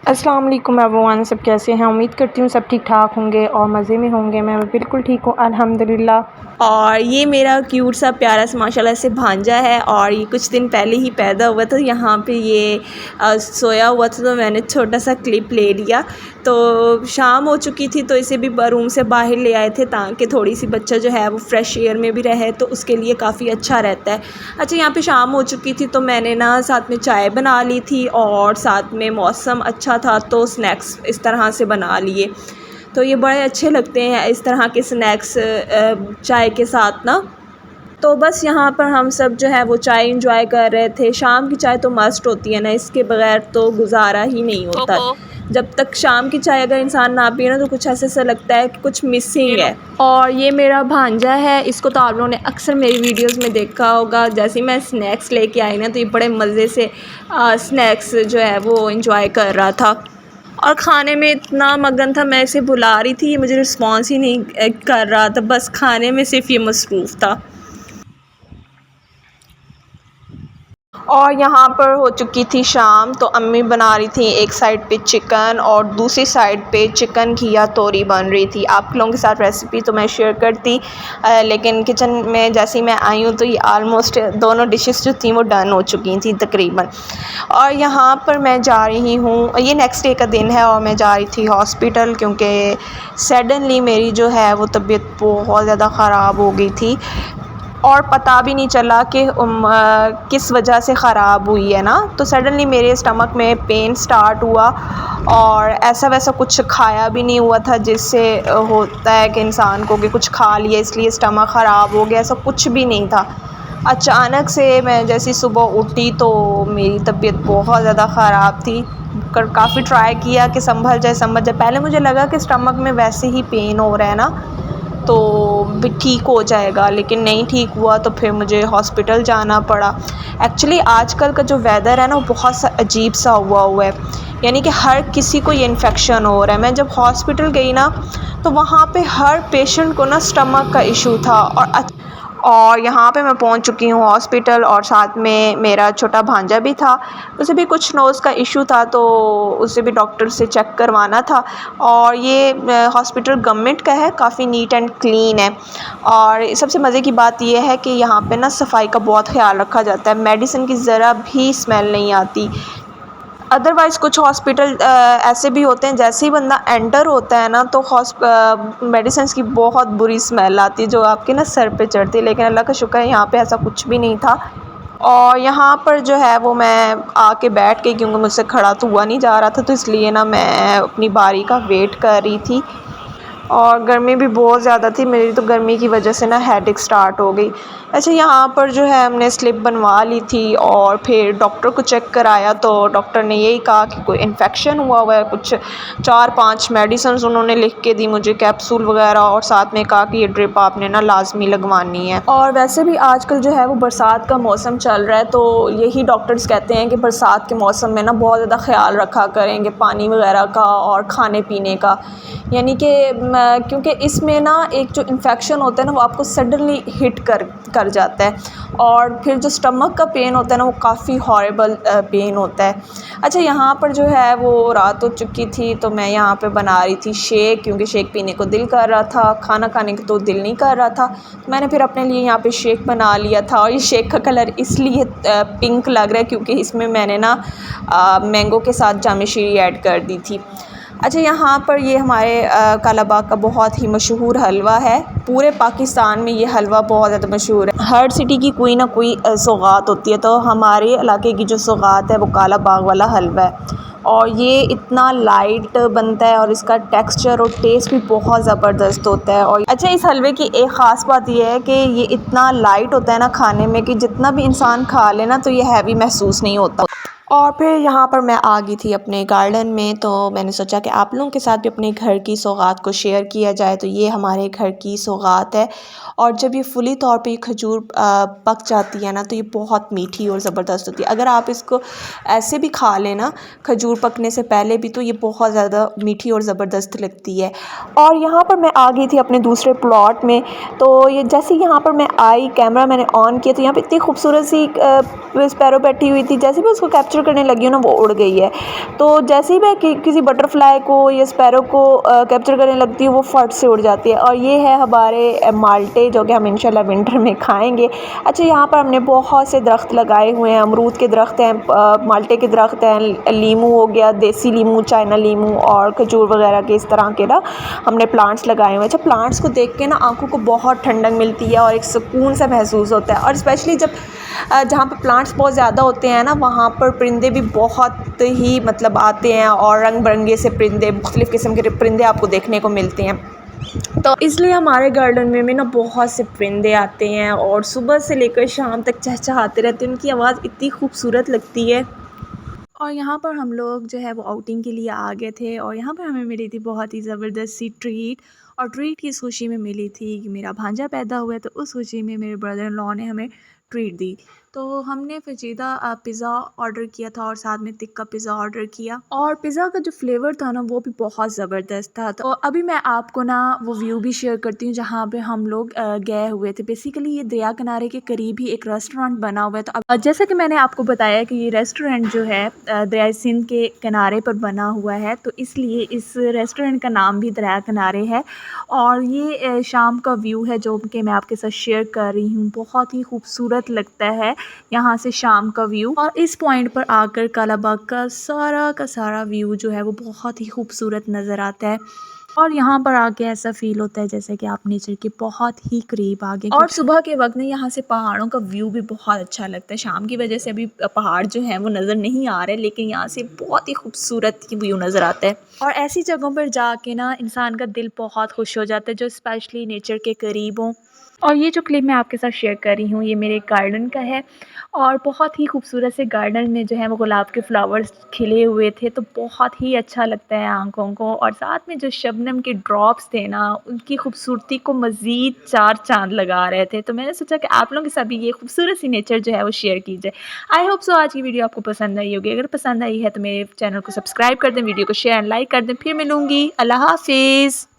अस्सलाम वालेकुम एवरीवन, सब कैसे हैं। उम्मीद करती हूँ सब ठीक ठाक होंगे और मज़े में होंगे। मैं बिल्कुल ठीक हूँ अल्हम्दुलिल्लाह। और ये मेरा क्यूट सा प्यारा सा माशाल्लाह से भांजा है और ये कुछ दिन पहले ही पैदा हुआ था। यहाँ पे ये सोया हुआ था तो मैंने छोटा सा क्लिप ले लिया। तो शाम हो चुकी थी तो इसे भी रूम से बाहर ले आए थे ताकि थोड़ी सी बच्चा जो है वो फ्रेश एयर में भी रहे, तो उसके लिए काफ़ी अच्छा रहता है। अच्छा, यहाँ पे शाम हो चुकी थी तो मैंने ना साथ में चाय बना ली थी और साथ में मौसम अच्छा था तो स्नैक्स इस तरह से बना लिए। तो ये बड़े अच्छे लगते हैं इस तरह के स्नैक्स चाय के साथ ना। तो बस यहाँ पर हम सब जो है वो चाय इंजॉय कर रहे थे। शाम की चाय तो मस्ट होती है ना, इसके बगैर तो गुजारा ही नहीं होता। जब तक शाम की चाय अगर इंसान ना पिए ना तो कुछ ऐसा लगता है कि कुछ मिसिंग है। और ये मेरा भांजा है, इसको तो आप लोगों ने अक्सर मेरी वीडियोस में देखा होगा। जैसे ही मैं स्नैक्स लेके आई ना तो ये बड़े मज़े से स्नैक्स जो है वो इंजॉय कर रहा था और ख़ाने में इतना मगन था। मैं इसे बुला रही थी, ये मुझे रिस्पॉन्स ही नहीं कर रहा था, बस खाने में सिर्फ ये मसरूफ़ था। और यहाँ पर हो चुकी थी शाम तो अम्मी बना रही थी एक साइड पे चिकन और दूसरी साइड पे चिकन घिया तोरी बन रही थी। आप लोगों के साथ रेसिपी तो मैं शेयर करती, लेकिन किचन में जैसे ही मैं आई हूँ तो ये आलमोस्ट दोनों डिशेस जो थी वो डन हो चुकी थी तकरीबन। और यहाँ पर मैं जा रही हूँ, ये नेक्स्ट डे का दिन है और मैं जा रही थी हॉस्पिटल क्योंकि सडनली मेरी जो है वो तबीयत बहुत ज़्यादा ख़राब हो गई थी और पता भी नहीं चला कि किस वजह से ख़राब हुई है ना। तो सडनली मेरे स्टमक में पेन स्टार्ट हुआ और ऐसा वैसा कुछ खाया भी नहीं हुआ था जिससे होता है कि इंसान को कि कुछ खा लिया इसलिए स्टमक ख़राब हो गया, ऐसा कुछ भी नहीं था। अचानक से मैं जैसी सुबह उठी तो मेरी तबीयत बहुत ज़्यादा ख़राब थी। काफ़ी ट्राई किया कि संभल जाए। पहले मुझे लगा कि स्टमक में वैसे ही पेन हो रहा है ना तो भी ठीक हो जाएगा, लेकिन नहीं ठीक हुआ तो फिर मुझे हॉस्पिटल जाना पड़ा। एक्चुअली आजकल का जो वेदर है ना वो बहुत सा अजीब सा हुआ है, यानी कि हर किसी को ये इन्फेक्शन हो रहा है। मैं जब हॉस्पिटल गई ना तो वहाँ पे हर पेशेंट को ना स्टमक का इशू था और यहाँ पे मैं पहुँच चुकी हूँ हॉस्पिटल और साथ में मेरा छोटा भांजा भी था। उसे भी कुछ नोज़ का इशू था तो उसे भी डॉक्टर से चेक करवाना था। और ये हॉस्पिटल गवर्नमेंट का है, काफ़ी नीट एंड क्लीन है। और सबसे मज़े की बात यह है कि यहाँ पे ना सफाई का बहुत ख्याल रखा जाता है, मेडिसिन की ज़रा भी स्मेल नहीं आती। अदरवाइज़ कुछ हॉस्पिटल ऐसे भी होते हैं जैसे ही बंदा एंटर होता है ना तो मेडिसिन की बहुत बुरी स्मेल आती है जो आपके ना सर पे चढ़ती है, लेकिन अल्लाह का शुक्र है यहाँ पे ऐसा कुछ भी नहीं था। और यहाँ पर जो है वो मैं आके बैठ गई क्योंकि मुझसे खड़ा तो हुआ नहीं जा रहा था, तो इसलिए ना मैं अपनी बारी का वेट कर रही थी। और गर्मी भी बहुत ज़्यादा थी, मेरी तो गर्मी की वजह से ना हेडेक स्टार्ट हो गई। अच्छा, यहाँ पर जो है हमने स्लिप बनवा ली थी और फिर डॉक्टर को चेक कराया तो डॉक्टर ने यही कहा कि कोई इन्फेक्शन हुआ है। कुछ 4-5 मेडिसिन उन्होंने लिख के दी मुझे, कैप्सूल वगैरह, और साथ में कहा कि ये ड्रिप आपने ना लाजमी लगवानी है। और वैसे भी आजकल जो है वो बरसात का मौसम चल रहा है तो यही डॉक्टर्स कहते हैं कि बरसात के मौसम में ना बहुत ज़्यादा ख्याल रखा करेंगे पानी वगैरह का और खाने पीने का, यानी कि क्योंकि इसमें ना एक जो इन्फेक्शन होता है ना वो आपको सडनली हिट कर जाता है और फिर जो स्टमक का पेन होता है ना वो काफ़ी हॉरिबल पेन होता है। अच्छा, यहाँ पर जो है वो रात हो चुकी थी तो मैं यहाँ पे बना रही थी शेक, क्योंकि शेक पीने को दिल कर रहा था, खाना खाने को तो दिल नहीं कर रहा था। मैंने फिर अपने लिए यहाँ पे शेक बना लिया था और ये शेक का कलर इसलिए पिंक लग रहा है क्योंकि इसमें मैंने ना मैंगो के साथ जामे शीरी ऐड कर दी थी। अच्छा, यहाँ पर ये हमारे कालाबाग का बहुत ही मशहूर हलवा है। पूरे पाकिस्तान में ये हलवा बहुत ज़्यादा मशहूर है, हर सिटी की कोई ना कोई सौगात होती है, तो हमारे इलाके की जो सौगात है वो कालाबाग वाला हलवा है। और ये इतना लाइट बनता है और इसका टेक्सचर और टेस्ट भी बहुत ज़बरदस्त होता है। और अच्छा, इस हलवे की एक ख़ास बात यह है कि ये इतना लाइट होता है ना खाने में कि जितना भी इंसान खा लेना तो ये हैवी महसूस नहीं होता। और फिर यहाँ पर मैं आ गई थी अपने गार्डन में, तो मैंने सोचा कि आप लोगों के साथ भी अपने घर की सौगात को शेयर किया जाए। तो ये हमारे घर की सौगात है और जब ये फुली तौर पे खजूर पक जाती है ना तो ये बहुत मीठी और ज़बरदस्त होती है। अगर आप इसको ऐसे भी खा लें ना खजूर पकने से पहले भी तो ये बहुत ज़्यादा मीठी और ज़बरदस्त लगती है। और यहाँ पर मैं आ गई थी अपने दूसरे प्लॉट में, तो ये जैसे यहाँ पर मैं आई, कैमरा मैंने ऑन किया तो यहाँ पर इतनी खूबसूरत सी स्पैरो बैठी हुई थी। जैसे भी उसको कैप्चर कैप्चर करने लगी हूँ ना वो उड़ गई है। तो जैसे ही मैं किसी बटरफ्लाई को या स्पैरो को कैप्चर करने लगती हूँ वो फट से उड़ जाती है। और ये है हमारे माल्टे जो कि हम इंशाल्लाह विंटर में खाएँगे। अच्छा, यहाँ पर हमने बहुत से दरख्त लगाए हुए हैं, अमरूद के दरख्त हैं, माल्टे के दरख्त हैं, लीमू हो गया, देसी लीमू, चाइना लीमू और खजूर वगैरह के इस तरह के ना हमने प्लांट्स लगाए हुए हैं। अच्छा, प्लांट्स को देख के ना आँखों को बहुत ठंडक मिलती है और एक सुकून सा महसूस होता है। और स्पेशली जब जहाँ पर प्लांट्स बहुत ज़्यादा होते हैं ना वहाँ पर परिंदे भी बहुत ही मतलब आते हैं और रंग बिरंगे से परिंदे, मुख्तलिफ़ किस्म के परिंदे आपको देखने को मिलते हैं। तो इसलिए हमारे गार्डन में ना बहुत से परिंदे आते हैं और सुबह से लेकर शाम तक चहचहाते रहते हैं। उनकी आवाज़ इतनी खूबसूरत लगती है। और यहाँ पर हम लोग जो है वो आउटिंग के लिए आ गए थे और यहाँ पर हमें मिली थी बहुत ही ज़बरदस्त सी ट्रीट। और ट्रीट की इस खुशी में मिली थी कि मेरा भांजा पैदा हुआ है, तो उस खुशी में मेरे ब्रदर इन लॉ ने हमें ट्रीट दी। तो हमने पेचीदा पिज़्ज़ा ऑर्डर किया था और साथ में तिक्का पिज़्ज़ा ऑर्डर किया और पिज़्ज़ा का जो फ्लेवर था ना वो भी बहुत ज़बरदस्त था। तो अभी मैं आपको ना वो व्यू भी शेयर करती हूँ जहाँ पे हम लोग गए हुए थे। बेसिकली ये दरिया किनारे के करीब ही एक रेस्टोरेंट बना हुआ है। तो अब जैसा कि मैंने आपको बताया कि ये रेस्टोरेंट जो है दरिया सिंध के किनारे पर बना हुआ है, तो इसलिए इस रेस्टोरेंट का नाम भी दरिया किनारे है। और ये शाम का व्यू है जो कि मैं आपके साथ शेयर कर रही हूँ। बहुत ही खूबसूरत लगता है यहाँ से शाम का व्यू। और इस पॉइंट पर आकर कालाबाग का सारा व्यू जो है वो बहुत ही खूबसूरत नज़र आता है। और यहाँ पर आके ऐसा फ़ील होता है जैसे कि आप नेचर के बहुत ही करीब आ गए। और सुबह के वक्त ना यहाँ से पहाड़ों का व्यू भी बहुत अच्छा लगता है। शाम की वजह से अभी पहाड़ जो हैं वो नज़र नहीं आ रहे, लेकिन यहाँ से बहुत ही खूबसूरत व्यू नज़र आता है। और ऐसी जगहों पर जाके ना इंसान का दिल बहुत खुश हो जाता है जो स्पेशली नेचर के करीब हों। और ये जो क्लिप मैं आपके साथ शेयर कर रही हूँ ये मेरे गार्डन का है और बहुत ही खूबसूरत से गार्डन में जो है वो गुलाब के फ्लावर्स खिले हुए थे, तो बहुत ही अच्छा लगता है आँखों को। और साथ में जो शबनम के ड्रॉप्स थे ना उनकी खूबसूरती को मज़ीद चार चाँद लगा रहे थे। तो मैंने सोचा कि आप लोगों के साथ भी ये खूबसूरत सी नेचर जो है वो शेयर की जाए। आई होप सो आज की वीडियो आपको पसंद आई होगी। अगर पसंद आई है तो मेरे चैनल को सब्सक्राइब कर दें, वीडियो को शेयर एंड लाइक कर दें। फिर मिलूँगी। अल्लाह हाफिज़।